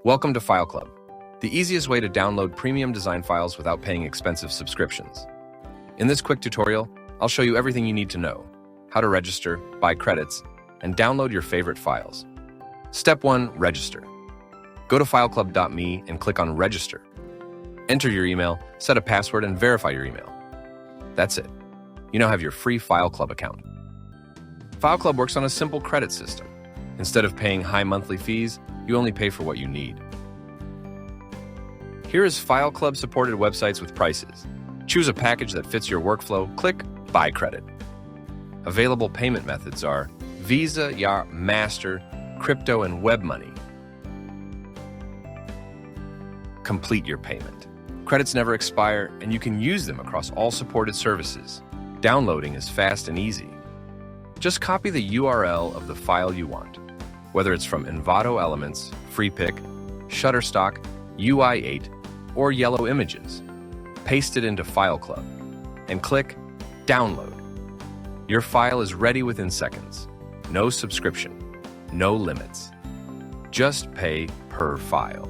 Welcome to FileClub, the easiest way to download premium design files without paying expensive subscriptions. In this quick tutorial, I'll show you everything you need to know: how to register, buy credits, and download your favorite files. Step 1. Register. Go to fileclub.me and click on Register. Enter your email, set a password, and verify your email. That's it. You now have your free FileClub account. FileClub works on a simple credit system. Instead of paying high monthly fees, you only pay for what you need. Here is FileClub supported websites with prices. Choose a package that fits your workflow, click Buy Credit. Available payment methods are Visa, Master, Crypto, and WebMoney. Complete your payment. Credits never expire, and you can use them across all supported services. Downloading is fast and easy. Just copy the URL of the file you want, whether it's from Envato Elements, FreePic, Shutterstock, UI8, or Yellow Images. Paste it into FileClub and click Download. Your file is ready within seconds. No subscription, no limits. Just pay per file.